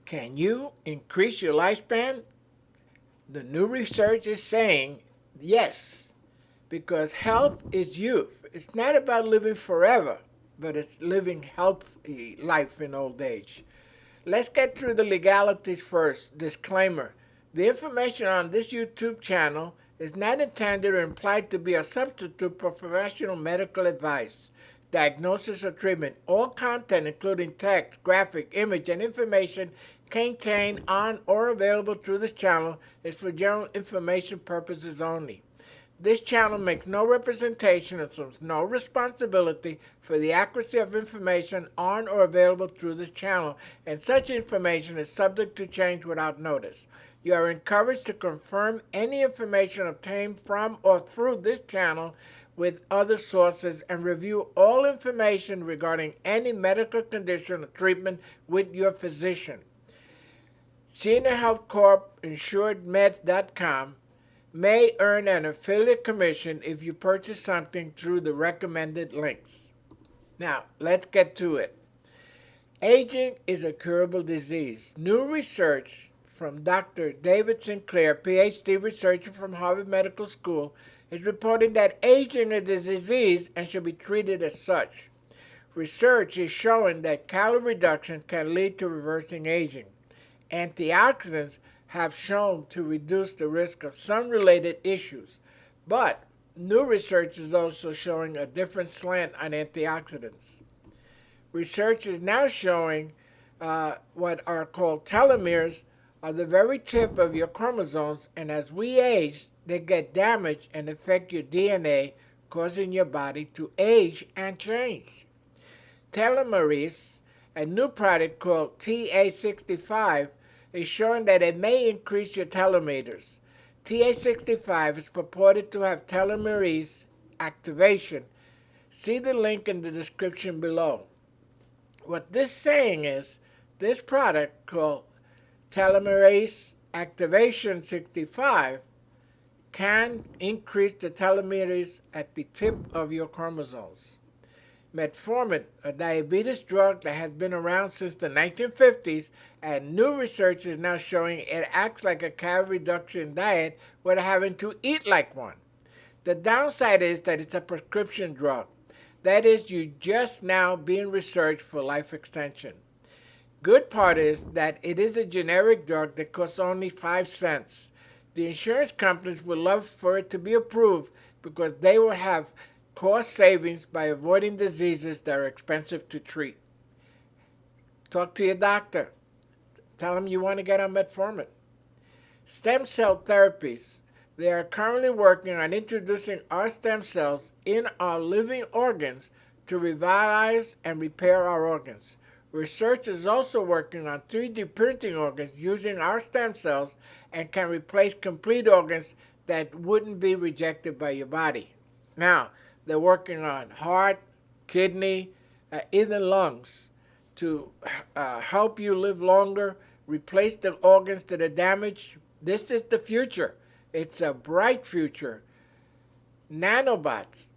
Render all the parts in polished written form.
Can you increase your lifespan? The new research is saying yes, because health is youth. It's not about living forever, but it's living healthy life in old age. Let's get through the legalities first. Disclaimer: the information on this YouTube channel is not intended or implied to be a substitute for professional medical advice, diagnosis, or treatment. All content, including text, graphic, image, and information contained on or available through this channel, is for general information purposes only. This channel makes no representation and assumes no responsibility for the accuracy of information on or available through this channel, and such information is subject to change without notice. You are encouraged to confirm any information obtained from or through this channel with other sources and review all information regarding any medical condition or treatment with your physician. Senior Health Corp, InsuredMeds.com, may earn an affiliate commission if you purchase something through the recommended links. Now, let's get to it. Aging is a curable disease. New research from Dr. David Sinclair, PhD researcher from Harvard Medical School, is reporting that aging is a disease and should be treated as such. Research is showing that calorie reduction can lead to reversing aging. Antioxidants have shown to reduce the risk of some related issues, but new research is also showing a different slant on antioxidants. Research is now showing what are called telomeres are the very tip of your chromosomes, and as we age, they get damaged and affect your DNA, causing your body to age and change. Telomerase, a new product called TA65, is showing that it may increase your telomeres. TA65 is purported to have telomerase activation. See the link in the description below. What this is saying is this product called telomerase activation 65 can increase the telomeres at the tip of your chromosomes. Metformin, a diabetes drug that has been around since the 1950s, and new research is now showing it acts like a calorie reduction diet without having to eat like one. The downside is that it's a prescription drug. That is, you just now being researched for life extension. Good part is that it is a generic drug that costs only 5 cents. The insurance companies would love for it to be approved because they will have cost savings by avoiding diseases that are expensive to treat. Talk to your doctor. Tell them you want to get on metformin. Stem cell therapies. They are currently working on introducing our stem cells in our living organs to revitalize and repair our organs. Research is also working on 3D printing organs using our stem cells and can replace complete organs that wouldn't be rejected by your body. Now, they're working on heart, kidney, even lungs to help you live longer, replace the organs that are damaged. This is the future. It's a bright future. Nanobots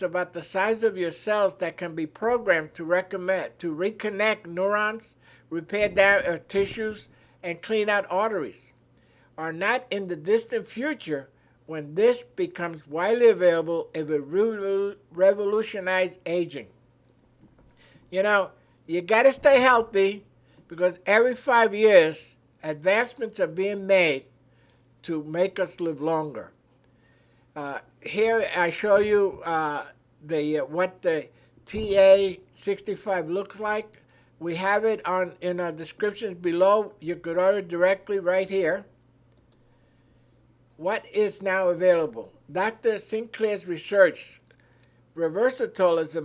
about the size of your cells that can be programmed to reconnect neurons, repair tissues, and clean out arteries, are not in the distant future. When this becomes widely available, it will revolutionize aging. You know, you got to stay healthy because every 5 years, advancements are being made to make us live longer. Here I show you what the TA65 looks like. We have it in our descriptions below. You could order directly right here. What is now available? Dr. Sinclair's research. Reversatol is a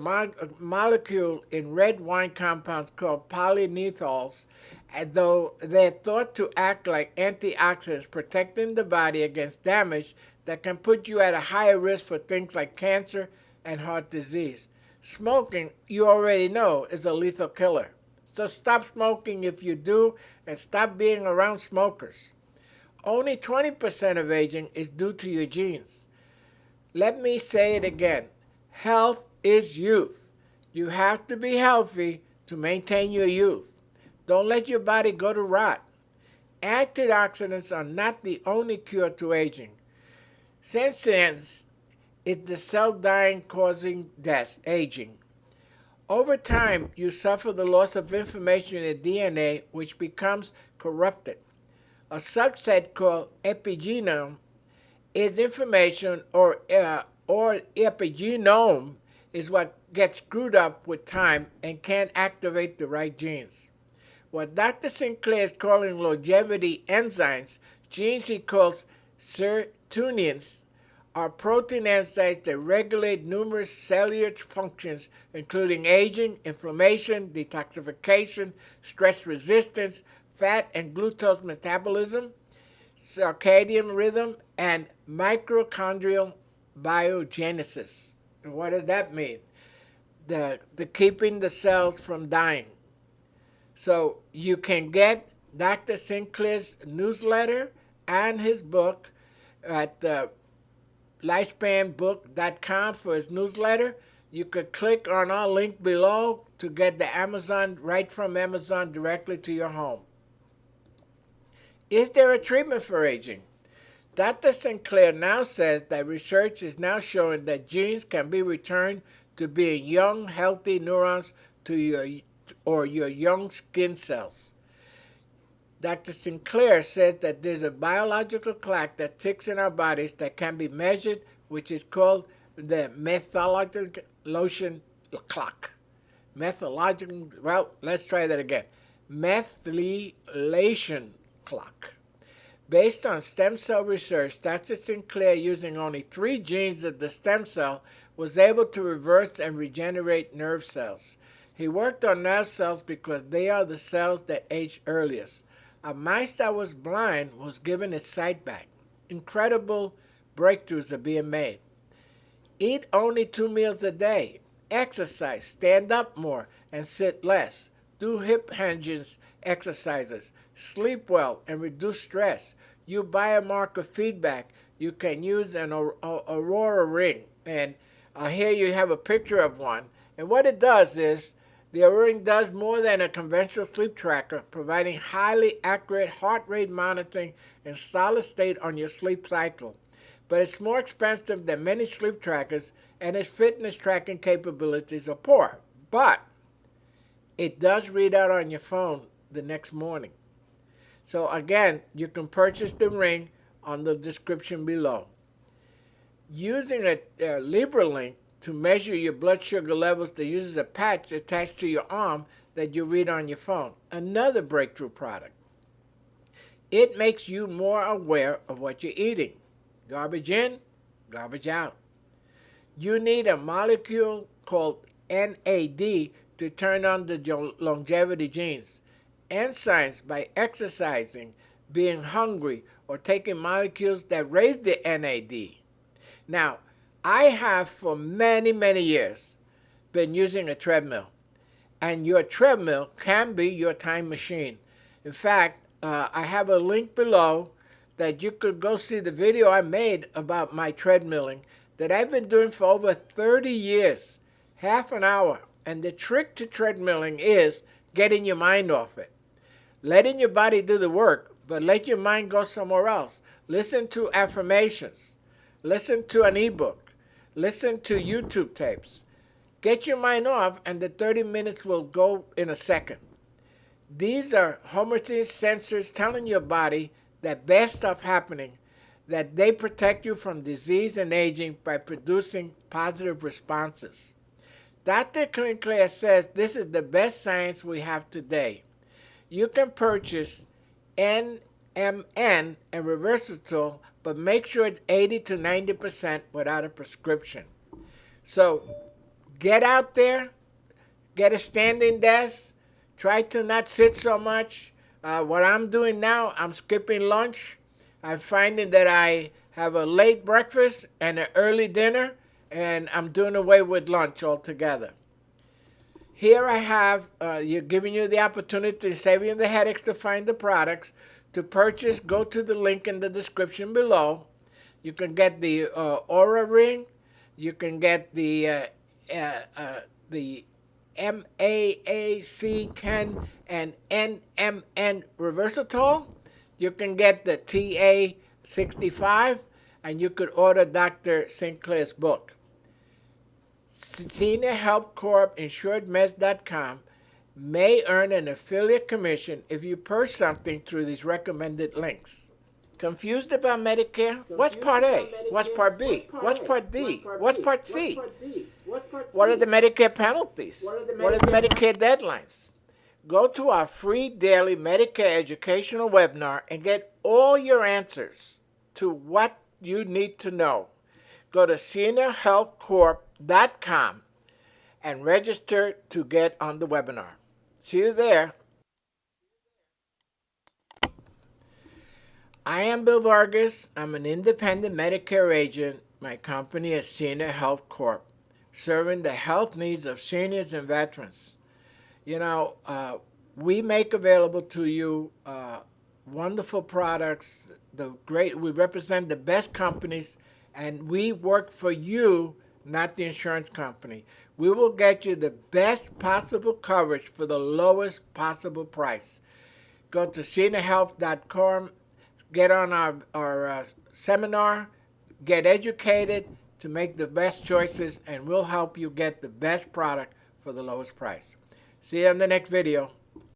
molecule in red wine compounds called polynethols, and though they're thought to act like antioxidants, protecting the body against damage that can put you at a higher risk for things like cancer and heart disease. Smoking, you already know, is a lethal killer. So stop smoking if you do, and stop being around smokers. Only 20% of aging is due to your genes. Let me say it again. Health is youth. You have to be healthy to maintain your youth. Don't let your body go to rot. Antioxidants are not the only cure to aging. Senescence is the cell dying causing death, aging. Over time, you suffer the loss of information in the DNA, which becomes corrupted. A subset called epigenome is information, or epigenome is what gets screwed up with time and can't activate the right genes. What Dr. Sinclair is calling longevity enzymes, genes he calls sirtuins, are protein enzymes that regulate numerous cellular functions, including aging, inflammation, detoxification, stress resistance, fat and glucose metabolism, circadian rhythm, and mitochondrial biogenesis. And what does that mean? The keeping the cells from dying. So you can get Dr. Sinclair's newsletter and his book at lifespanbook.com for his newsletter. You could click on our link below to get the Amazon, right from Amazon directly to your home. Is there a treatment for aging? Dr. Sinclair now says that research is now showing that genes can be returned to being young, healthy neurons to your young skin cells. Dr. Sinclair says that there's a biological clock that ticks in our bodies that can be measured, which is called the methylation clock. Let's try that again. Methylation clock. Based on stem cell research, Dr. Sinclair, using only 3 genes of the stem cell, was able to reverse and regenerate nerve cells. He worked on nerve cells because they are the cells that age earliest. A mouse that was blind was given its sight back. Incredible breakthroughs are being made. Eat only 2 meals a day. Exercise, stand up more and sit less. Do hip hinges exercises. Sleep well and reduce stress. Use biomarker feedback. You can use an Aurora ring. And here you have a picture of one. And what it does is, the Aurora ring does more than a conventional sleep tracker, providing highly accurate heart rate monitoring and solid state on your sleep cycle. But it's more expensive than many sleep trackers, and its fitness tracking capabilities are poor. But it does read out on your phone the next morning. So again, you can purchase the ring on the description below. Using a LibraLink to measure your blood sugar levels that uses a patch attached to your arm that you read on your phone. Another breakthrough product. It makes you more aware of what you're eating. Garbage in, garbage out. You need a molecule called NAD to turn on the longevity genes. Enzymes, by exercising, being hungry, or taking molecules that raise the NAD. Now, I have for many, many years been using a treadmill. And your treadmill can be your time machine. In fact, I have a link below that you could go see the video I made about my treadmilling that I've been doing for over 30 years, half an hour. And the trick to treadmilling is getting your mind off it. Letting your body do the work, but let your mind go somewhere else. Listen to affirmations. Listen to an ebook. Listen to YouTube tapes. Get your mind off, and the 30 minutes will go in a second. These are homeostasis sensors telling your body that bad stuff happening, that they protect you from disease and aging by producing positive responses. Dr. Sinclair says this is the best science we have today. You can purchase NMN and Reversatile, but make sure it's 80 to 90% without a prescription. So get out there, get a standing desk, try to not sit so much. What I'm doing now, I'm skipping lunch. I'm finding that I have a late breakfast and an early dinner, and I'm doing away with lunch altogether. Here I have, giving you the opportunity, saving the headaches to find the products. To purchase, go to the link in the description below. You can get the Aura ring. You can get the MAAC10 and NMN reversatol. You can get the TA65, and you could order Dr. Sinclair's book. Senior Health Corp InsuredMeds.com may earn an affiliate commission if you purchase something through these recommended links. Confused about Medicare? What's Part A? What's Part B? What's Part D? What's Part C? What are the Medicare penalties? What are the Medicare deadlines? Go to our free daily Medicare educational webinar and get all your answers to what you need to know. Go to seniorhealthcorp.com and register to get on the webinar. See you there. I am Bill Vargas. I'm an independent Medicare agent. My company is Senior Health Corp, serving the health needs of seniors and veterans. You know, we make available to you wonderful products. We represent the best companies, and we work for you, not the insurance company. We will get you the best possible coverage for the lowest possible price. Go to seniorhealth.com, get on our seminar, get educated to make the best choices, and we'll help you get the best product for the lowest price. See you in the next video.